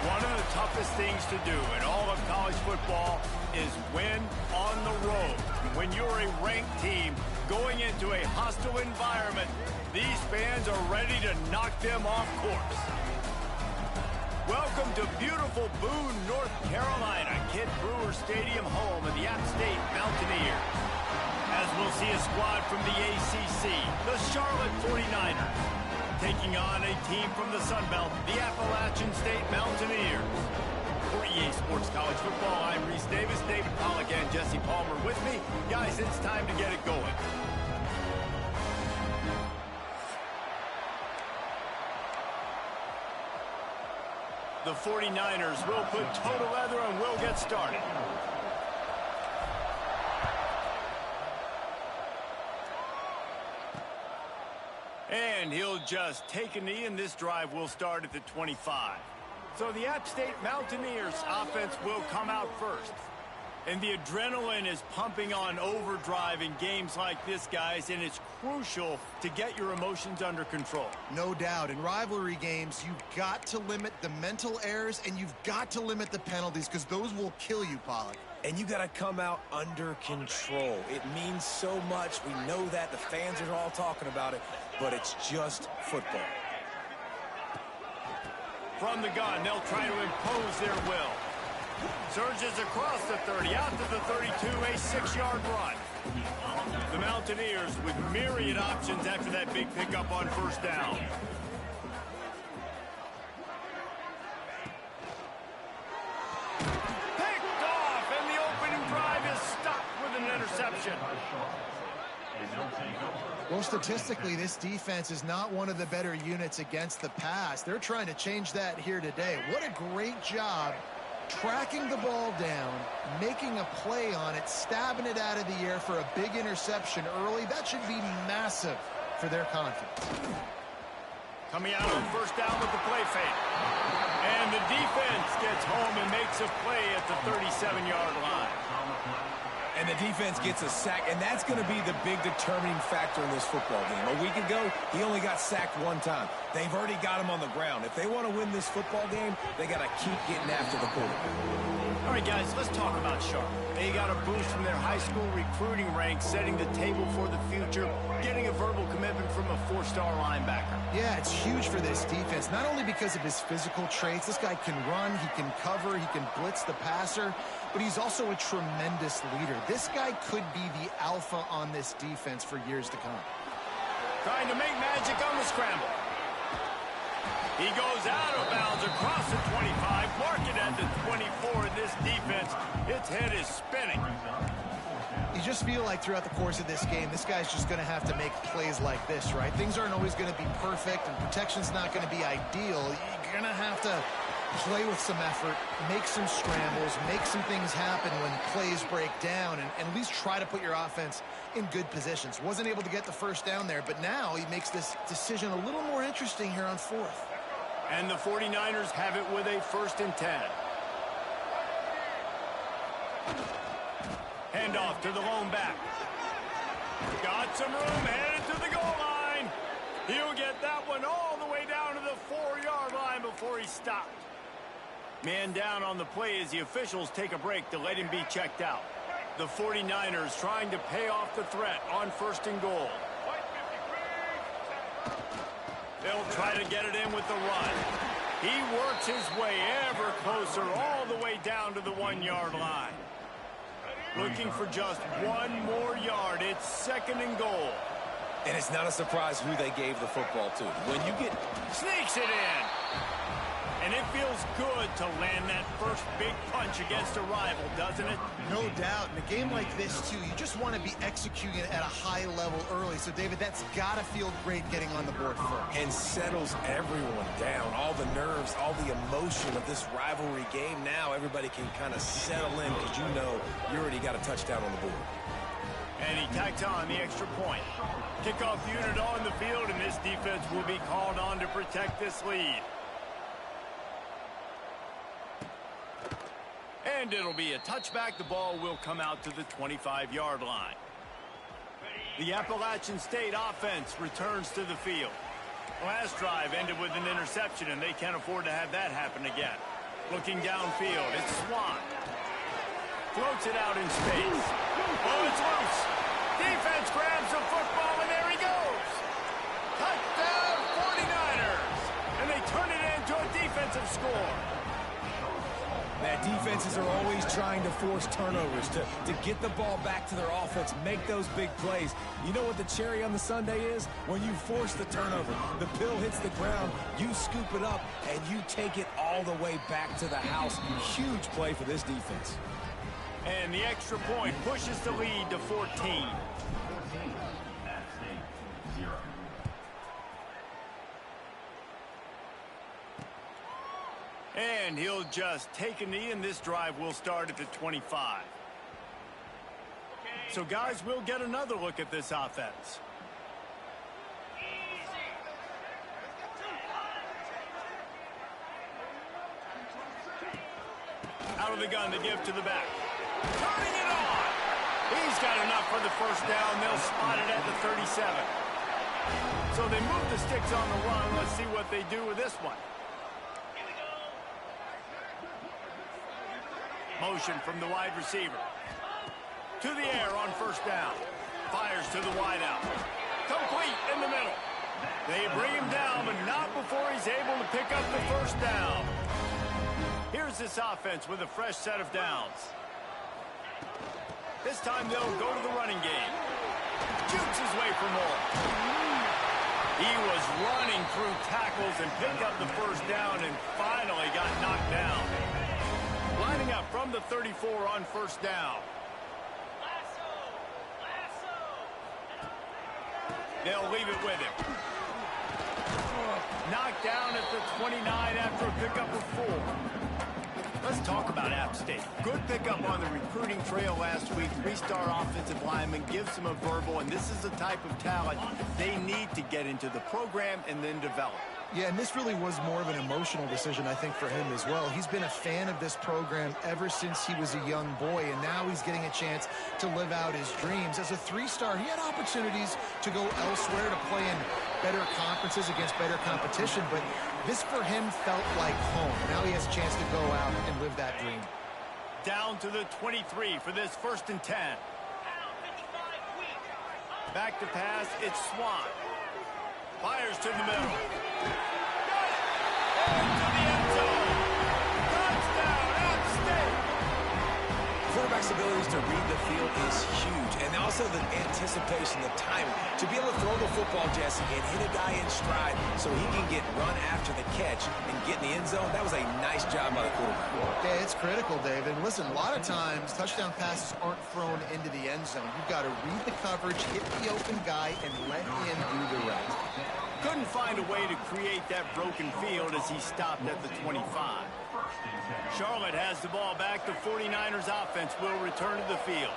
One of the toughest things to do in all of college football is win on the road. When you're a ranked team going into a hostile environment, these fans are ready to knock them off course. Welcome to beautiful Boone, North Carolina, Kid Brewer Stadium, home of the App State Mountaineers. As we'll see a squad from the ACC, the Charlotte 49ers, taking on a team from the Sun Belt, the Appalachian State Mountaineers. For EA Sports College Football, I'm Reese Davis, David Pollack, and Jesse Palmer with me. Guys, it's time to get it going. The 49ers will put total leather and we'll get started. And he'll just take a knee, and this drive will start at the 25. So the App State Mountaineers offense will come out first. And the adrenaline is pumping on overdrive in games like this, guys, and it's crucial to get your emotions under control. No doubt. In rivalry games, you've got to limit the mental errors, and you've got to limit the penalties, because those will kill you, Pollack. And you got to come out under control. It means so much. We know that. The fans are all talking about it, but it's just football. From the gun, they'll try to impose their will. Surges across the 30, out to the 32, a 6-yard run. The Mountaineers with myriad options after that big pickup on first down. Picked off, and the opening drive is stopped with an interception. Well, statistically, this defense is not one of the better units against the pass. They're trying to change that here today. What a great job tracking the ball down, making a play on it, stabbing it out of the air for a big interception early. That should be massive for their confidence. Coming out on first down with the play fake. And the defense gets home and makes a play at the 37-yard line. And the defense gets a sack, and that's going to be the big determining factor in this football game. A week ago, he only got sacked one time. They've already got him on the ground. If they want to win this football game, they got to keep getting after the quarterback. All right, guys, let's talk about Charlotte. They got a boost from their high school recruiting ranks, setting the table for the future, getting a verbal commitment from a 4-star linebacker. Yeah, it's huge for this defense, not only because of his physical traits. This guy can run, he can cover, he can blitz the passer, but he's also a tremendous leader. This guy could be the alpha on this defense for years to come. Trying to make magic on the scramble. He goes out of bounds across the 25, marking at the 24 in this defense. Its head is spinning. You just feel like throughout the course of this game, this guy's just going to have to make plays like this, right? Things aren't always going to be perfect, and protection's not going to be ideal. You're going to have to play with some effort, make some scrambles, make some things happen when plays break down, and at least try to put your offense in good positions. Wasn't able to get the first down there, but now he makes this decision a little more interesting here on fourth. And the 49ers have it with a 1st and 10. Handoff to the lone back. Got some room, headed to the goal line. He'll get that one all the way down to the 4-yard line before he stopped. Man down on the play as the officials take a break to let him be checked out. The 49ers trying to pay off the threat on 1st and goal. They'll try to get it in with the run. He works his way ever closer all the way down to the 1-yard line. Looking for just one more yard. It's 2nd and goal. And it's not a surprise who they gave the football to. When you get... Sneaks it in. And it feels good to land that first big punch against a rival, doesn't it? No doubt. In a game like this, too, you just want to be executing it at a high level early. So, David, that's got to feel great getting on the board first. And settles everyone down. All the nerves, all the emotion of this rivalry game. Now everybody can kind of settle in because you know you already got a touchdown on the board. And he tacks on the extra point. Kickoff unit on the field, and this defense will be called on to protect this lead. And it'll be a touchback. The ball will come out to the 25-yard line. The Appalachian State offense returns to the field. Last drive ended with an interception, and they can't afford to have that happen again. Looking downfield, it's Swan. Floats it out in space. Oh, it's loose. Defense grabs the football, and there he goes. Touchdown, 49ers. And they turn it into a defensive score. That defenses are always trying to force turnovers, to get the ball back to their offense, make those big plays. You know what the cherry on the sundae is? When you force the turnover, the pill hits the ground, you scoop it up, and you take it all the way back to the house. Huge play for this defense. And the extra point pushes the lead to 14. And he'll just take a knee, and this drive will start at the 25. So, guys, we'll get another look at this offense. Out of the gun to give to the back. Turning it on. He's got enough for the first down. They'll spot it at the 37. So they move the sticks on the run. Let's see what they do with this one. Motion from the wide receiver. To the air on first down. Fires to the wideout. Complete in the middle. They bring him down, but not before he's able to pick up the first down. Here's this offense with a fresh set of downs. This time they'll go to the running game. Jukes his way for more. He was running through tackles and picked up the first down and finally got knocked down. Lining up from the 34 on first down. They'll leave it with him. Knocked down at the 29 after a pickup of 4. Let's talk about App State. Good pickup on the recruiting trail last week. 3-star offensive lineman gives them a verbal, and this is the type of talent they need to get into the program and then develop. Yeah, and this really was more of an emotional decision, I think, for him as well. He's been a fan of this program ever since he was a young boy, and now he's getting a chance to live out his dreams. As a 3-star, he had opportunities to go elsewhere, to play in better conferences against better competition, but this for him felt like home. Now he has a chance to go out and live that dream. Down to the 23 for this 1st and 10. Back to pass, it's Swan. Fires to the middle. Got it! Into the end zone. Touchdown, App State! Quarterback's abilities to read the field is huge, and also the anticipation, the timing. To be able to throw the football, Jesse, and hit a guy in stride so he can get run after the catch and get in the end zone, that was a nice job by the quarterback. Yeah, it's critical, David. Listen, a lot of times, touchdown passes aren't thrown into the end zone. You've got to read the coverage, hit the open guy, and let him do the rest. Couldn't find a way to create that broken field as he stopped at the 25. Charlotte has the ball back. The 49ers offense will return to the field.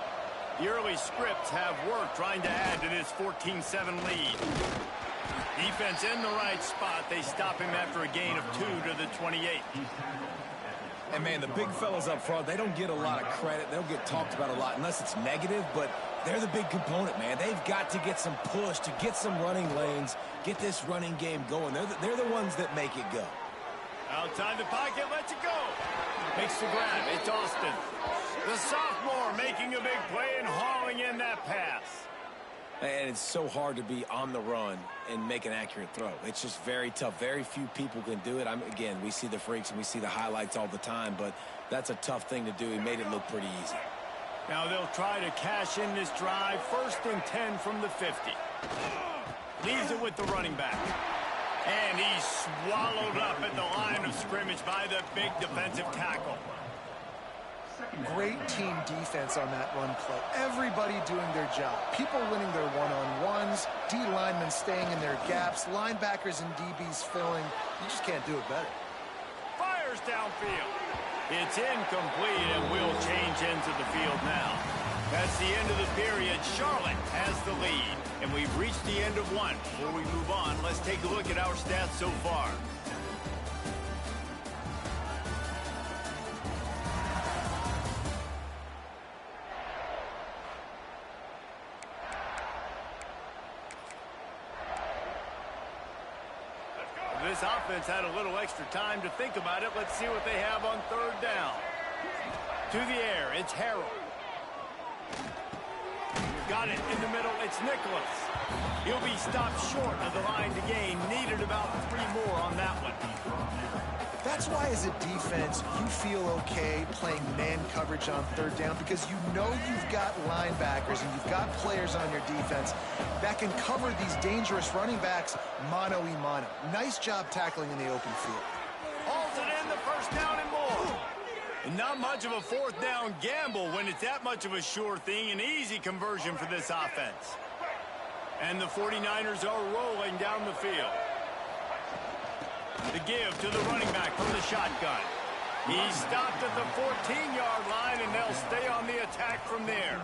The early scripts have worked trying to add to this 14-7 lead. Defense in the right spot. They stop him after a gain of 2 to the 28. And, man, the big fellas up front, they don't get a lot of credit. They don't get talked about a lot unless it's negative, but they're the big component, man. They've got to get some push, to get some running lanes, get this running game going. They're the ones that make it go. Outside the pocket, lets it go. Makes the grab. It's Austin. The sophomore making a big play and hauling in that pass. And it's so hard to be on the run and make an accurate throw. It's just very tough. Very few people can do it. Again, we see the freaks and we see the highlights all the time, but that's a tough thing to do. He made it look pretty easy. Now they'll try to cash in this drive. 1st and 10 from the 50. Leaves it with the running back. And he's swallowed up at the line of scrimmage by the big defensive tackle. Great team defense on that run play. Everybody doing their job. People winning their one-on-ones, D linemen staying in their gaps, linebackers and DBs filling. You just can't do it better. Fires downfield. It's incomplete, and we'll change into the field now. That's the end of the period. Charlotte has the lead, and we've reached the end of one. Before we move on, let's take a look at our stats so far. this offense had a little extra time to think about it. Let's see what they have on third down. To the air, it's Harrell. Got it in the middle, it's Nicholas. He'll be stopped short of the line to gain. Needed about 3 more on that one. That's why, as a defense, you feel okay playing man coverage on third down, because you know you've got linebackers and you've got players on your defense that can cover these dangerous running backs mano-a-mano. Nice job tackling in the open field. Hauls it in, the first down and more. And not much of a fourth down gamble when it's that much of a sure thing, an easy conversion for this offense. And the 49ers are rolling down the field. The give to the running back from the shotgun. He stopped at the 14-yard line, and they'll stay on the attack from there.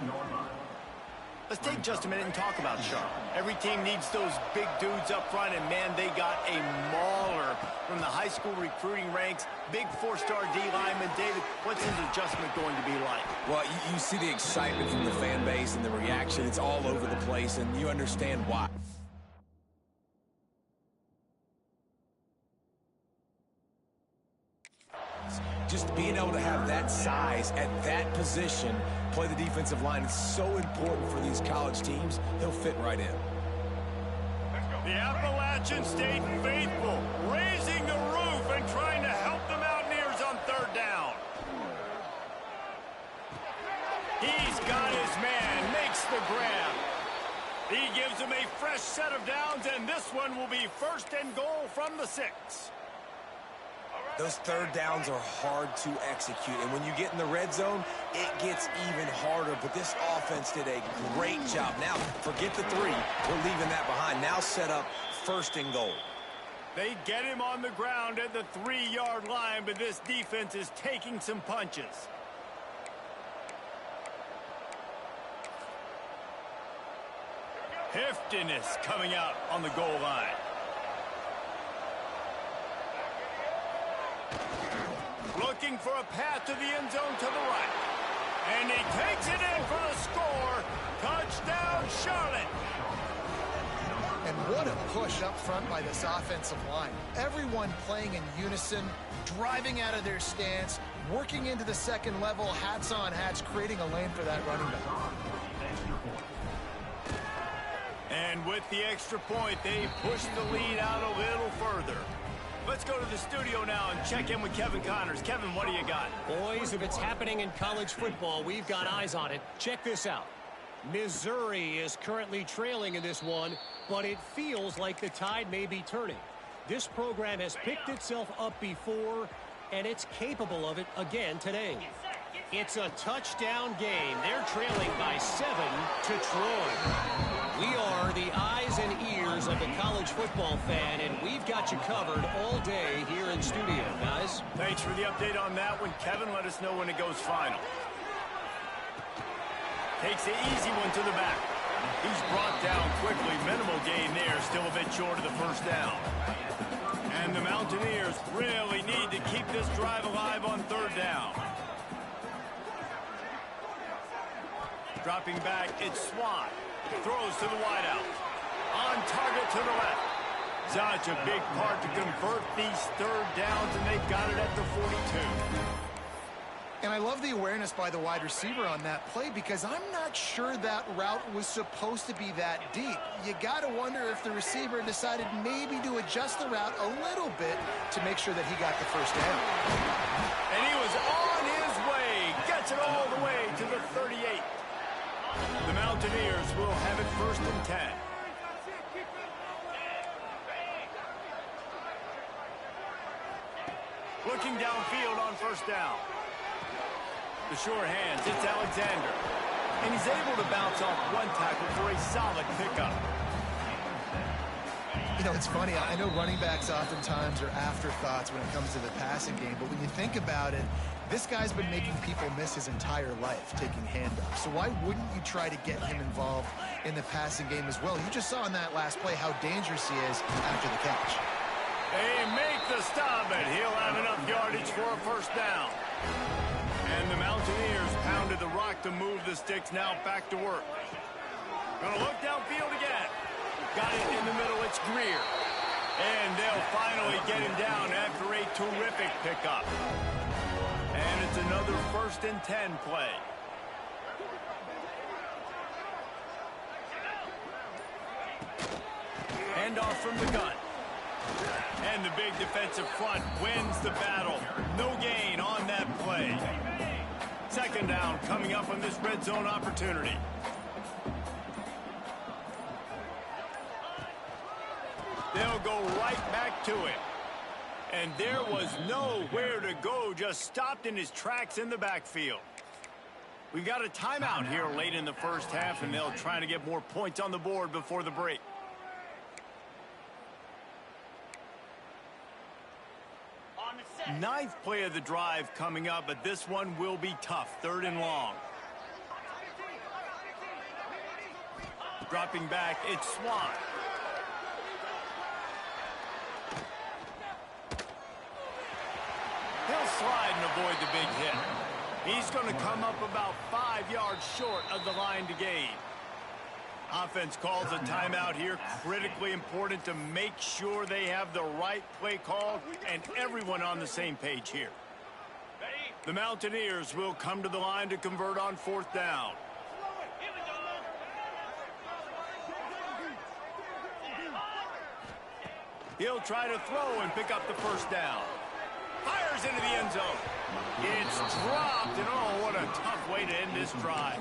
Let's take just a minute and talk about Charlotte. Every team needs those big dudes up front, and, man, they got a mauler from the high school recruiting ranks. Big 4-star D lineman. David, what's his adjustment going to be like? Well, you see the excitement from the fan base and the reaction. It's all over the place, and you understand why. Just being able to have that size at that position, play the defensive line, is so important for these college teams. He'll fit right in. The Appalachian State faithful raising the roof and trying to help the Mountaineers on third down. He's got his man, makes the grab. He gives him a fresh set of downs, and this one will be first and goal from the 6. Those third downs are hard to execute, and when you get in the red zone, it gets even harder. But this offense did a great job. Now, forget the 3. We're leaving that behind. Now set up first and goal. They get him on the ground at the 3-yard line, but this defense is taking some punches. Heftiness coming out on the goal line. Looking for a path to the end zone to the right. And he takes it in for the score. Touchdown, Charlotte. And what a push up front by this offensive line. Everyone playing in unison, driving out of their stance, working into the second level, hats on hats, creating a lane for that running back. And with the extra point, they push the lead out a little further. Let's go to the studio now and check in with Kevin Connors. Kevin, what do you got? Boys, if it's happening in college football, we've got eyes on it. Check this out. Missouri is currently trailing in this one, but it feels like the tide may be turning. This program has picked itself up before, and it's capable of it again today. It's a touchdown game. They're trailing by 7 to Troy. We are the eyes and ears of the college football fan, and we've got you covered all day here in studio, guys. Thanks for the update on that one, Kevin. Let us know when it goes final. Takes the easy one to the back. He's brought down quickly. Minimal gain there. Still a bit short of the first down. And the Mountaineers really need to keep this drive alive on third down. Dropping back, it's Swan. Throws to the wideout. On target to the left. Such a big part to convert these third downs, and they've got it at the 42. And I love the awareness by the wide receiver on that play, because I'm not sure that route was supposed to be that deep. You got to wonder if the receiver decided maybe to adjust the route a little bit to make sure that he got the first down. And he was on his way. Gets it all the way to the 38. The Mountaineers will have it first and 10. Looking downfield on first down. The sure hands, it's Alexander. And he's able to bounce off one tackle for a solid pickup. You know, it's funny. I know running backs oftentimes are afterthoughts when it comes to the passing game, but when you think about it, this guy's been making people miss his entire life taking handoffs. So why wouldn't you try to get him involved in the passing game as well? You just saw in that last play how dangerous he is after the catch. They make the stop, and he'll have enough yardage for a first down. And the Mountaineers pounded the rock to move the sticks. Now back to work. Gonna look downfield again. Got it in the middle. It's Greer. And they'll finally get him down after a terrific pickup. And it's another 1st and 10 play. Handoff from the gun. And the big defensive front wins the battle. No gain on that play. 2nd down coming up on this red zone opportunity. They'll go right back to it. And there was nowhere to go, just stopped in his tracks in the backfield. We've got a timeout here late in the 1st half, and they'll try to get more points on the board before the break. Ninth play of the drive coming up, but this one will be tough. 3rd and long. Dropping back, it's Swan. He'll slide and avoid the big hit. He's going to come up about 5 yards short of the line to gain. Offense calls a timeout here. Critically important to make sure they have the right play call and everyone on the same page here. The Mountaineers will come to the line to convert on 4th down. He'll try to throw and pick up the 1st down. Fires into the end zone. It's dropped, and oh, what a tough way to end this drive.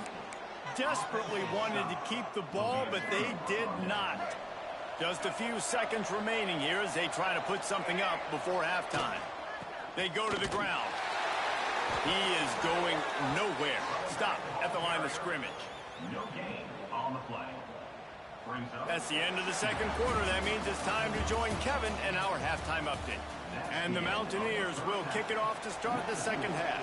Desperately wanted to keep the ball, but they did not. Just a few seconds remaining here as they try to put something up before halftime. They go to the ground. He is going nowhere. Stop at the line of scrimmage. No gain on the play. That's the end of the 2nd quarter. That means it's time to join Kevin and our halftime update. And the Mountaineers will kick it off to start the 2nd half.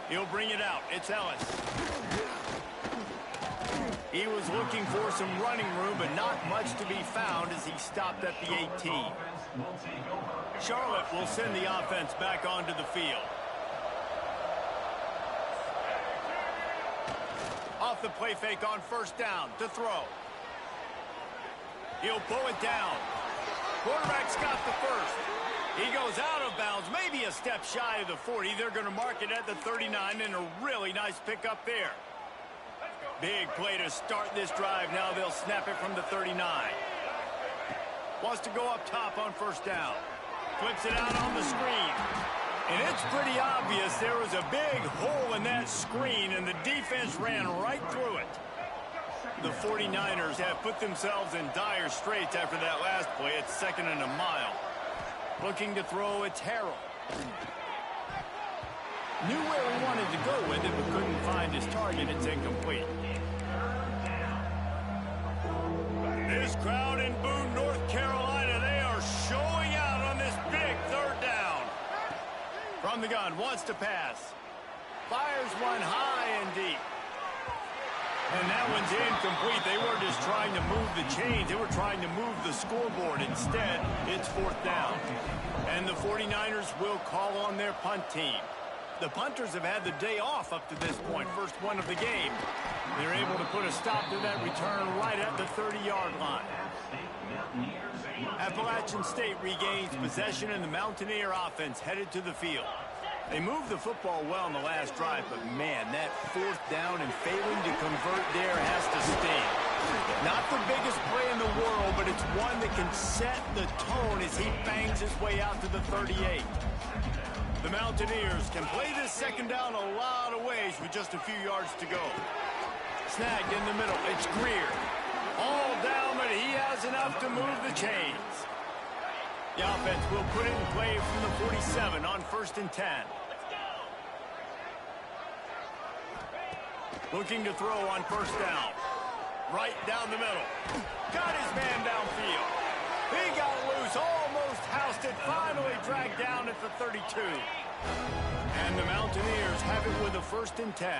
He'll bring it out. It's Ellis. He was looking for some running room, but not much to be found as he stopped at the 18. Charlotte will send the offense back onto the field. Off the play fake on 1st down to throw. He'll pull it down. Quarterback's got the 1st. He goes out of bounds, maybe a step shy of the 40. They're going to mark it at the 39, and a really nice pickup there. Big play to start this drive. Now they'll snap it from the 39. Wants to go up top on 1st down. Flips it out on the screen. And it's pretty obvious there was a big hole in that screen, and the defense ran right through it. The 49ers have put themselves in dire straits after that last play. It's 2nd and a mile. Looking to throw, it's Harrell. Knew where he wanted to go with it, but couldn't find his target. It's incomplete. This crowd in Boone, North Carolina, they are showing out on this big 3rd down. From the gun, wants to pass. Fires one high and deep. And that one's incomplete. They were just trying to move the chains. They were trying to move the scoreboard. Instead, it's 4th down. And the 49ers will call on their punt team. The punters have had the day off up to this point. First one of the game. They're able to put a stop to that return right at the 30-yard line. Appalachian State regains possession, and the Mountaineer offense headed to the field. They moved the football well in the last drive, but man, that 4th down and failing to convert there has to sting. Not the biggest play in the world, but it's one that can set the tone as he bangs his way out to the 38. The Mountaineers can play this 2nd down a lot of ways with just a few yards to go. Snagged in the middle, it's Greer. All down, but he has enough to move the chains. The offense will put it in play from the 47 on 1st and 10. Looking to throw on 1st down. Right down the middle. Got his man downfield. He got loose, almost housed it, finally dragged down at the 32. And the Mountaineers have it with a 1st and 10.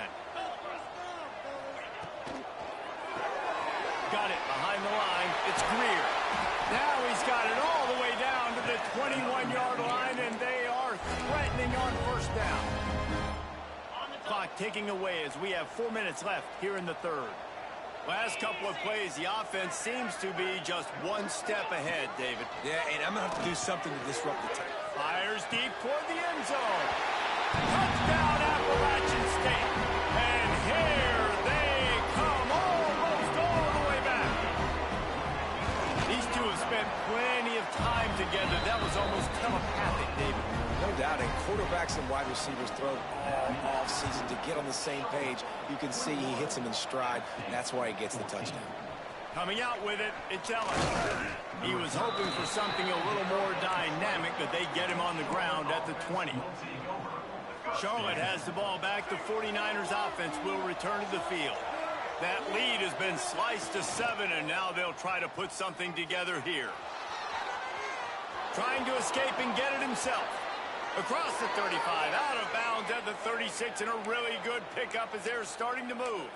Got it behind the line. It's Greer. Now he's got it all the way down to the 21-yard line, and they are threatening on 1st down. Clock ticking away as we have 4 minutes left here in the 3rd. Last couple of plays, the offense seems to be just one step ahead, David. Yeah, and I'm going to have to do something to disrupt the time. Fires deep toward the end zone. Touchdown, Appalachian State. And here they come, almost all the way back. These two have spent plenty of time together. That was almost telepathic, David. No doubt, and quarterbacks and wide receivers throw all offseason to get on the same page. You can see he hits him in stride. That's why he gets the touchdown. Coming out with it, it's Ellis. He was hoping for something a little more dynamic, but they get him on the ground at the 20. Charlotte has the ball back. The 49ers offense will return to the field. That lead has been sliced to 7, and now they'll try to put something together here. Trying to escape and get it himself. Across the 35, out of bounds at the 36, and a really good pickup as they're starting to move.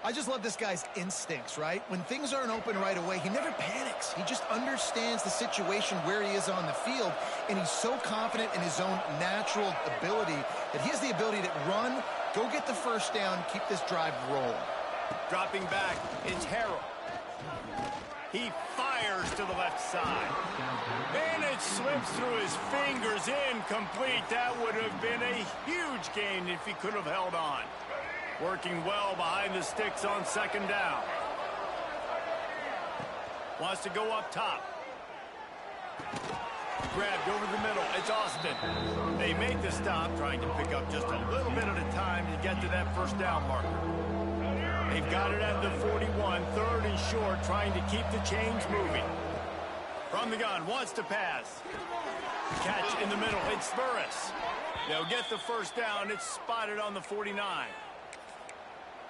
I just love this guy's instincts, right? When things aren't open right away, he never panics. He just understands the situation where he is on the field, and he's so confident in his own natural ability that he has the ability to run, go get the first down, keep this drive rolling. Dropping back, it's Harrell. He fires to the left side. And it slips through his fingers, incomplete. That would have been a huge gain if he could have held on. Working well behind the sticks on second down. Wants to go up top. Grabbed over the middle. It's Austin. They make the stop, trying to pick up just a little bit at a time to get to that first down marker. They've got it at the 41, third and short, trying to keep the chains moving. From the gun, wants to pass. Catch in the middle, it's Burris. They'll get the first down. It's spotted on the 49.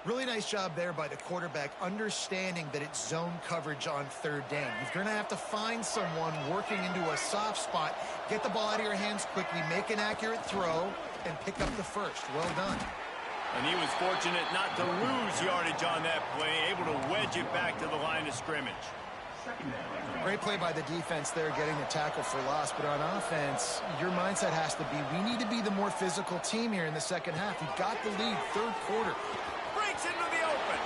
Really nice job there by the quarterback, understanding that it's zone coverage on third down. You're going to have to find someone working into a soft spot, get the ball out of your hands quickly, make an accurate throw, and pick up the first. Well done. And he was fortunate not to lose yardage on that play, able to wedge it back to the line of scrimmage. Great play by the defense there, getting the tackle for loss. But on offense, your mindset has to be, we need to be the more physical team here in the second half. You've got the lead, third quarter. Breaks into the open.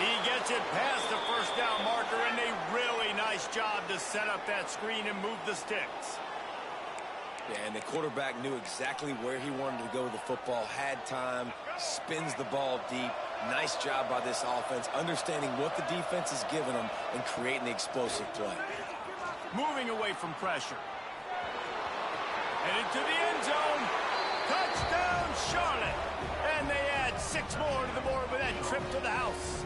He gets it past the first down marker, and a really nice job to set up that screen and move the sticks. Yeah, and the quarterback knew exactly where he wanted to go with the football, had time, spins the ball deep. Nice job by this offense, understanding what the defense is giving them and creating the explosive play. Moving away from pressure. Headed to the end zone. Touchdown, Charlotte. And they add 6 more to the board with that trip to the house.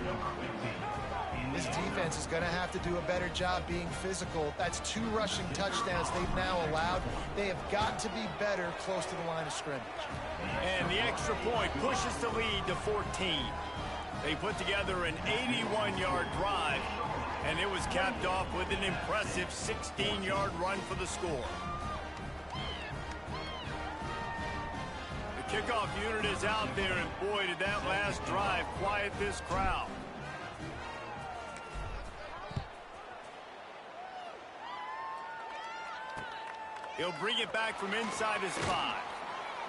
This defense is going to have to do a better job being physical. That's 2 rushing touchdowns they've now allowed. They have got to be better close to the line of scrimmage. And the extra point pushes the lead to 14. They put together an 81-yard drive, and it was capped off with an impressive 16-yard run for the score. The kickoff unit is out there, and boy, did that last drive quiet this crowd. He'll bring it back from inside his 5.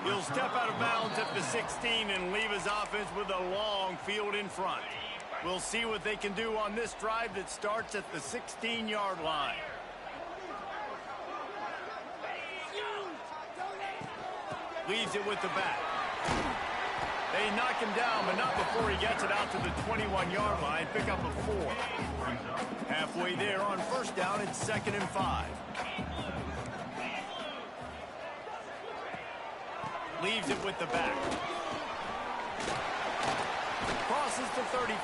He'll step out of bounds at the 16 and leave his offense with a long field in front. We'll see what they can do on this drive that starts at the 16-yard line. Leaves it with the back. They knock him down, but not before he gets it out to the 21-yard line. Pick up a 4. Halfway there on first down, it's 2nd and 5. Leaves it with the back. Crosses to 35.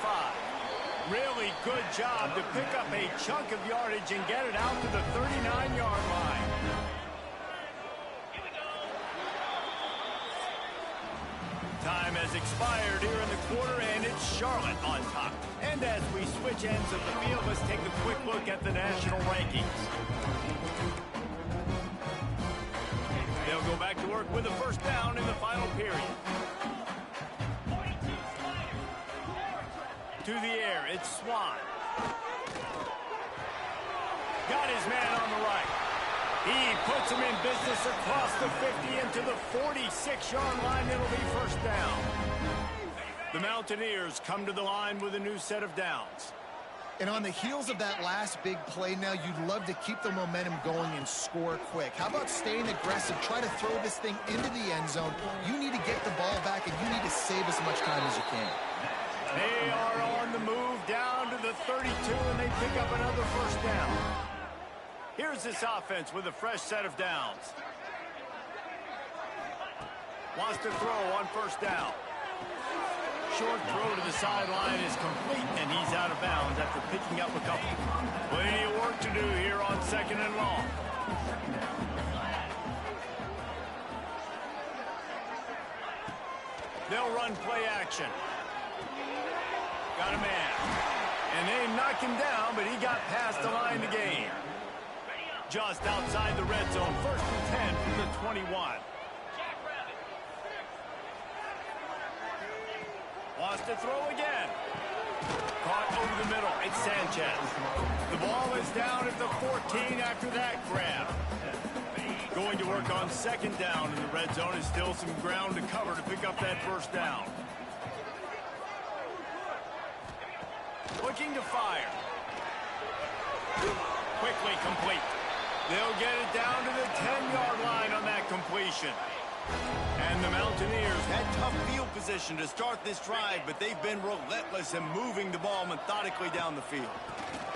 Really good job to pick up a chunk of yardage and get it out to the 39-yard line. Time has expired here in the quarter, and it's Charlotte on top. And as we switch ends of the field, let's take a quick look at the national rankings. They'll go back to work with a first down in the final period. To the air, it's Swan. Got his man on the right. He puts him in business across the 50 into the 46-yard line. It'll be first down. The Mountaineers come to the line with a new set of downs. And on the heels of that last big play now, you'd love to keep the momentum going and score quick. How about staying aggressive? Try to throw this thing into the end zone. You need to get the ball back, and you need to save as much time as you can. They are on the move down to the 32, and they pick up another first down. Here's this offense with a fresh set of downs. Wants to throw on first down. Short throw to the sideline is complete, and he's out of bounds after picking up a couple. Plenty of work to do here on 2nd and long. They'll run play action. Got a man. And they knock him down, but he got past the line to gain. Just outside the red zone, 1st and 10 from the 21. Wants to throw again. Caught over the middle. It's Sanchez. The ball is down at the 14 after that grab. Going to work on 2nd down in the red zone. Is still some ground to cover to pick up that first down. Looking to fire. Quickly complete. They'll get it down to the 10-yard line on that completion. And the Mountaineers had tough field position to start this drive, but they've been relentless in moving the ball methodically down the field.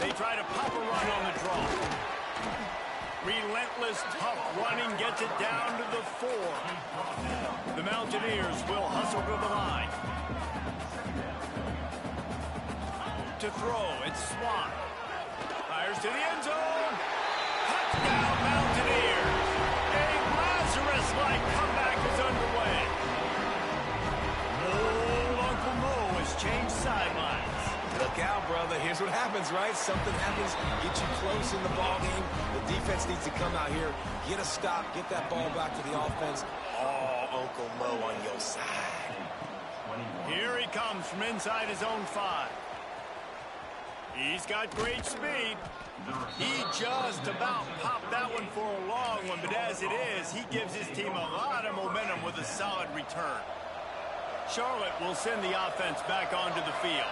They try to pop a run on the draw. Relentless, tough running gets it down to the 4. The Mountaineers will hustle to the line. To throw, it's Swan. Fires to the end zone. Touchdown, Mountaineers. A Lazarus-like comeback is underway. Old Uncle Mo has changed sidelines. Look out, brother. Here's what happens, right? Something happens, get you close in the ball game. The defense needs to come out here, get a stop, get that ball back to the offense. Oh, Uncle Mo on your side. Here he comes from inside his own 5. He's got great speed. He just about popped that one for a long one, but as it is, he gives his team a lot of momentum with a solid return. Charlotte will send the offense back onto the field.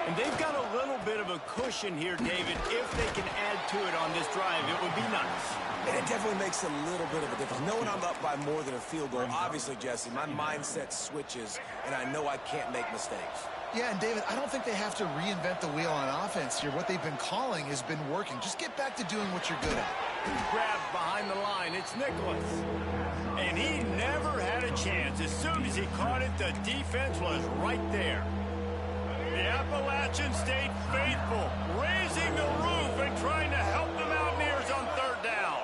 And they've got a little bit of a cushion here, David. If they can add to it on this drive, it would be nice. And it definitely makes a little bit of a difference. Knowing I'm up by more than a field goal, obviously, Jesse, my mindset switches, and I know I can't make mistakes. Yeah, and David, I don't think they have to reinvent the wheel on offense here. What they've been calling has been working. Just get back to doing what you're good at. Grabbed behind the line. It's Nicholas. And he never had a chance. As soon as he caught it, the defense was right there. The Appalachians stayed faithful, raising the roof and trying to help the Mountaineers on 3rd down.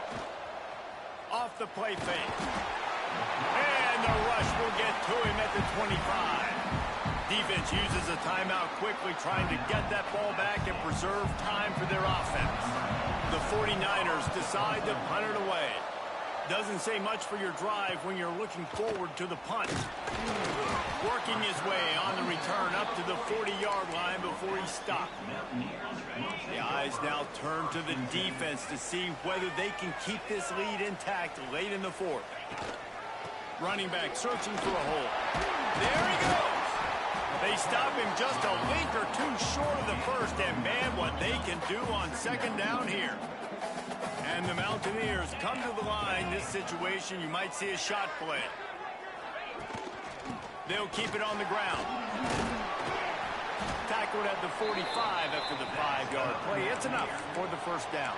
Off the play fake. And the rush will get to him at the 25. Defense uses a timeout quickly, trying to get that ball back and preserve time for their offense. The 49ers decide to punt it away. Doesn't say much for your drive when you're looking forward to the punt. Working his way on the return up to the 40-yard line before he stopped. The eyes now turn to the defense to see whether they can keep this lead intact late in the 4th. Running back searching for a hole. There he goes. They stop him just a link or two short of the first, and man, what they can do on 2nd down here. And the Mountaineers come to the line. This situation, you might see a shot play. They'll keep it on the ground. Tackled at the 45 after the 5-yard play. It's enough for the first down.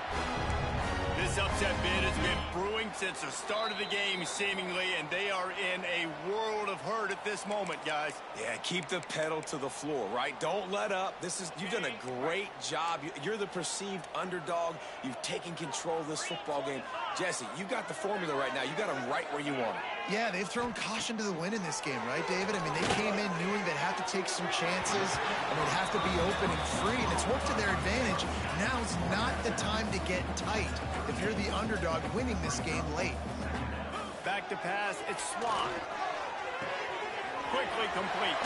This upset bid has been brewing since the start of the game, seemingly, and they are in a world of hurt at this moment, guys. Yeah, keep the pedal to the floor, right? Don't let up. You've done a great job. You're the perceived underdog. You've taken control of this football game. Jesse, you got the formula right now. You got them right where you want it. Yeah, they've thrown caution to the wind in this game, right, David? I mean, they came in knowing they'd have to take some chances, and they'd have to be open and free, and it's worked to their advantage. Now's not the time to get tight if you're the underdog winning this game late. Back to pass, it's Swan. Quickly complete.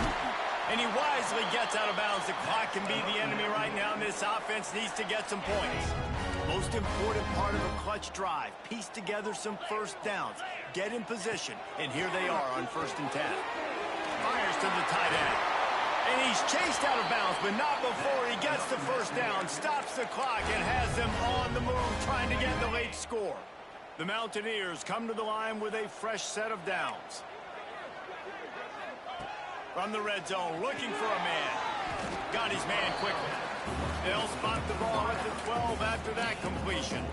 And he wisely gets out of bounds. The clock can be the enemy right now, and this offense needs to get some points. Most important part of a clutch drive. Piece together some first downs. Get in position. And here they are on 1st and 10. Fires to the tight end. And he's chased out of bounds, but not before he gets the first down, stops the clock, and has them on the move, trying to get the late score. The Mountaineers come to the line with a fresh set of downs. From the red zone, looking for a man. Got his man quickly. They'll spot the ball at the 12 after that completion.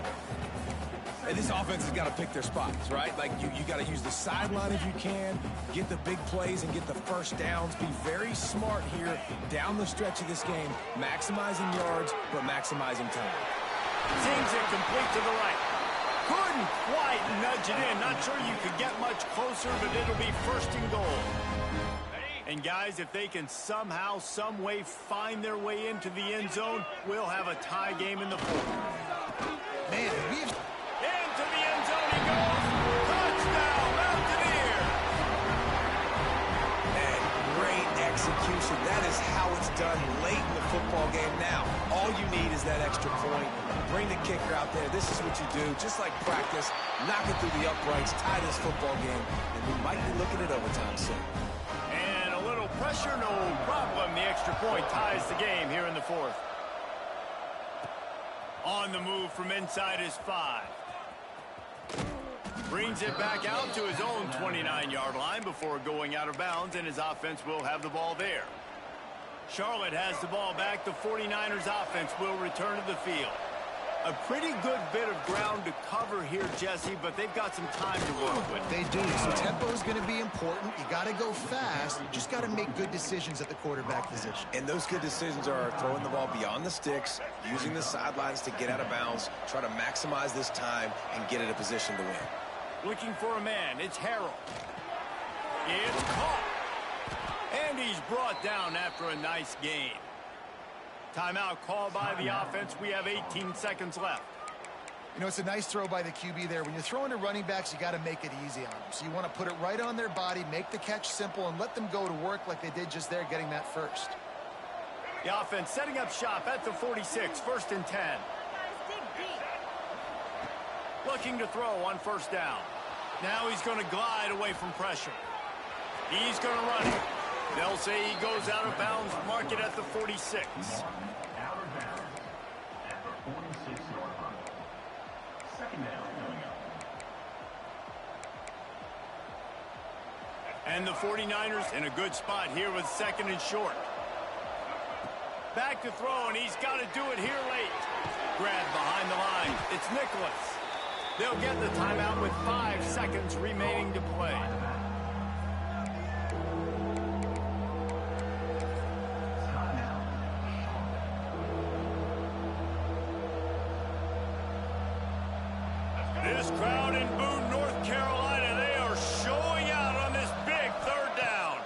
And this offense has got to pick their spots, right? Like, you got to use the sideline if you can, get the big plays and get the first downs. Be very smart here down the stretch of this game, maximizing yards, but maximizing time. Seems it complete to the right. Couldn't quite nudge it in. Not sure you could get much closer, but it'll be first and goal. And guys, if they can somehow, some way find their way into the end zone, we'll have a tie game in the fourth. Man, we've... Into the end zone he goes. Touchdown, Mountaineer. And great execution. That is how it's done late in the football game. Now, all you need is that extra point. Bring the kicker out there. This is what you do. Just like practice, knock it through the uprights, tie this football game, and we might be looking at overtime soon. And a little pressure, no problem. The extra point ties the game here in the fourth. On the move from inside his 5. Brings it back out to his own 29-yard line before going out of bounds, and his offense will have the ball there. Charlotte has the ball back. The 49ers offense will return to the field. A pretty good bit of ground to cover here, Jesse, but they've got some time to work with. They do. So tempo is going to be important. You got to go fast. You just got to make good decisions at the quarterback position. And those good decisions are throwing the ball beyond the sticks, using the sidelines to get out of bounds, try to maximize this time, and get in a position to win. Looking for a man. It's Harrell. It's caught. And he's brought down after a nice gain. Timeout called by the offense. We have 18 seconds left. You know, it's a nice throw by the QB there. When you're throwing to running backs, you got to make it easy on them. So you want to put it right on their body, make the catch simple, and let them go to work like they did just there, getting that first. The offense setting up shop at the 46, 1st and 10. Looking to throw on first down. Now he's going to glide away from pressure. He's going to run it. They'll say he goes out of bounds, mark it at the 46. Out of bounds at the 46-yard line. Second down coming up. And the 49ers in a good spot here with 2nd and short. Back to throw, and he's got to do it here late. Grab behind the line. It's Nicholas. They'll get the timeout with 5 seconds remaining to play. This crowd in Boone, North Carolina, they are showing out on this big 3rd down.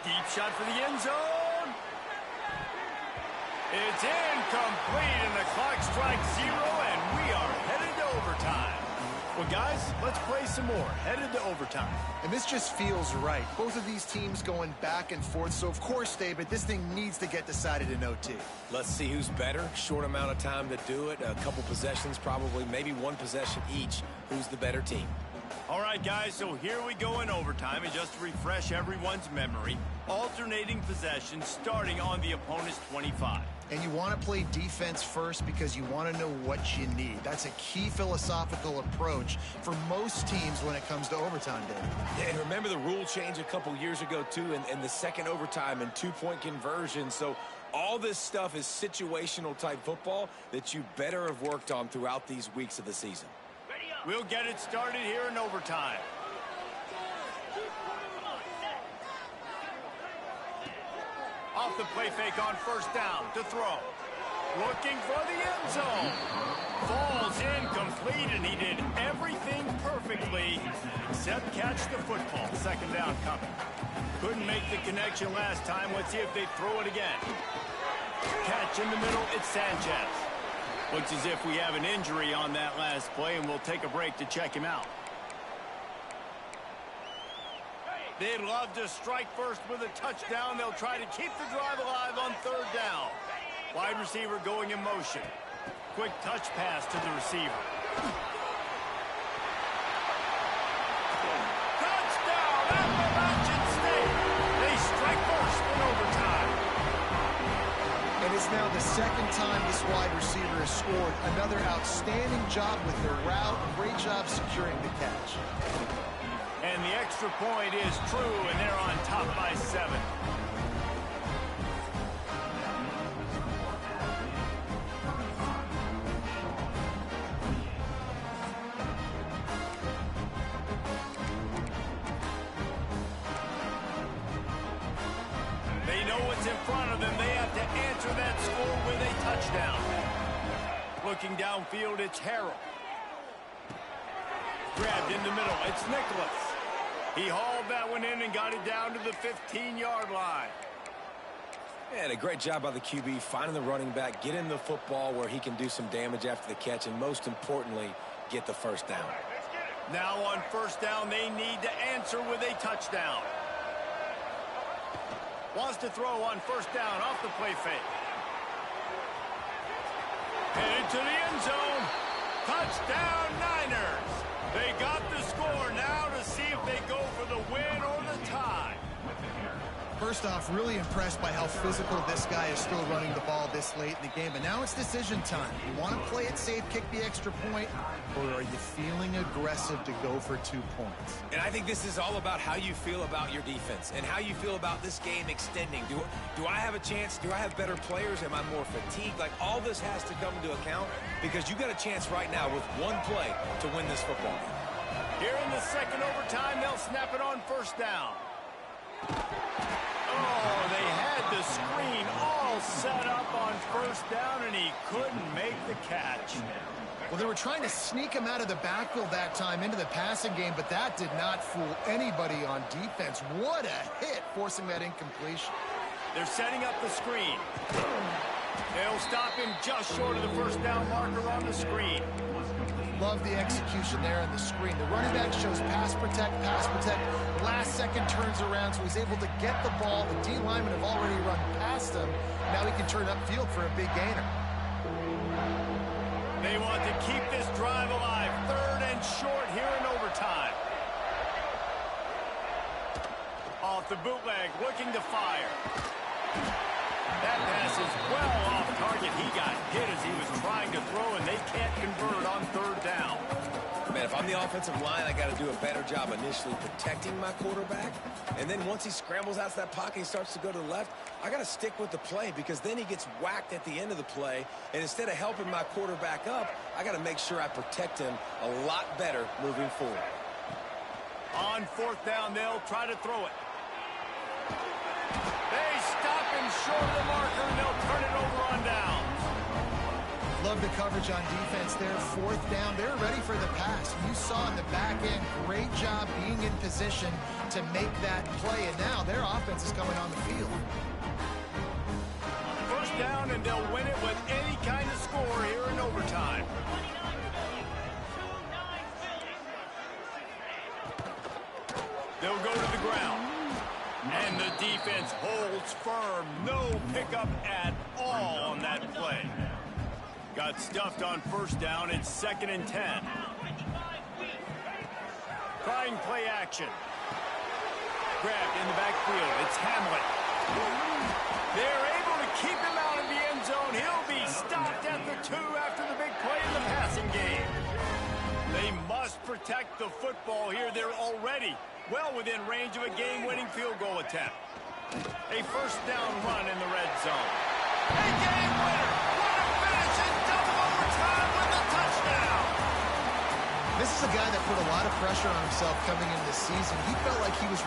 Deep shot for the end zone. It's incomplete, and the clock strikes 0, and we are headed to overtime. Well, guys, let's play some more. Headed to overtime. And this just feels right. Both of these teams going back and forth. So, of course, David, this thing needs to get decided in OT. Let's see who's better. Short amount of time to do it. A couple possessions, probably, maybe one possession each. Who's the better team? All right, guys, so here we go in overtime. And just to refresh everyone's memory, alternating possessions starting on the opponent's 25. And you want to play defense first because you want to know what you need. That's a key philosophical approach for most teams when it comes to overtime, David. Yeah, and remember the rule change a couple years ago, too, and the second overtime and 2-point conversion. So all this stuff is situational type football that you better have worked on throughout these weeks of the season. We'll get it started here in overtime. Off the play fake on first down to throw. Looking for the end zone. Falls incomplete, and he did everything perfectly except catch the football. 2nd down coming. Couldn't make the connection last time. Let's see if they throw it again. Catch in the middle, it's Sanchez. Looks as if we have an injury on that last play, and we'll take a break to check him out. They'd love to strike first with a touchdown. They'll try to keep the drive alive on 3rd down. Wide receiver going in motion. Quick touch pass to the receiver. That's now the second time this wide receiver has scored. Another outstanding job with the route. Great job securing the catch. And the extra point is true, and they're on top by 7. They know what's in front of them. They have to answer that score with a touchdown. Looking downfield, it's Harrell. Grabbed in the middle. It's Nicholas. He hauled that one in and got it down to the 15-yard line. And a great job by the QB finding the running back, getting the football where he can do some damage after the catch, and most importantly, get the first down. Now on first down, they need to answer with a touchdown. Wants to throw on first down off the play fake. Headed to the end zone. Touchdown, Niners. They got the score now to see if they go for the win or the tie. First off, really impressed by how physical this guy is still running the ball this late in the game. But now it's decision time. You want to play it safe, kick the extra point, or are you feeling aggressive to go for 2 points? And I think this is all about how you feel about your defense and how you feel about this game extending. Do I have a chance? Do I have better players? Am I more fatigued? Like, all this has to come into account because you got a chance right now with one play to win this football game. Here in the second overtime, they'll snap it on first down. Oh, they had the screen all set up on first down, and he couldn't make the catch. Well, they were trying to sneak him out of the backfield that time into the passing game, but that did not fool anybody on defense. What a hit, forcing that incompletion. They're setting up the screen. They'll stop him just short of the first down marker on the screen. Love the execution there on the screen. The running back shows pass protect, pass protect. Last second turns around, so he's able to get the ball. The D linemen have already run past him. Now he can turn upfield for a big gainer. They want to keep this drive alive. Third and short here in overtime. Off the bootleg, looking to fire. That pass is well off target. He got hit as he was trying to throw, and they can't convert on third down. Man, if I'm the offensive line, I got to do a better job initially protecting my quarterback. And then once he scrambles out of that pocket, he starts to go to the left, I got to stick with the play because then he gets whacked at the end of the play. And instead of helping my quarterback up, I got to make sure I protect him a lot better moving forward. On fourth down, they'll try to throw it. They stop him short of the marker, and they'll turn it over on downs. Love the coverage on defense there. Fourth down, they're ready for the pass. You saw in the back end, great job being in position to make that play, and now their offense is coming on the field. First down, and they'll win it with any kind of score here in overtime. They'll go to the ground. And the defense holds firm. No pickup at all on that play. Got stuffed on first down. It's 2nd and 10. Trying play action. Grabbed in the backfield. It's Hamlet. They're able to keep him out of the end zone. He'll be stopped at the 2 after the big play in the passing game. They must protect the football here. They're already well within range of a game-winning field goal attempt. A first down run in the red zone. A game winner! What a finish in double overtime with a touchdown! This is a guy that put a lot of pressure on himself coming into the season. He felt like he was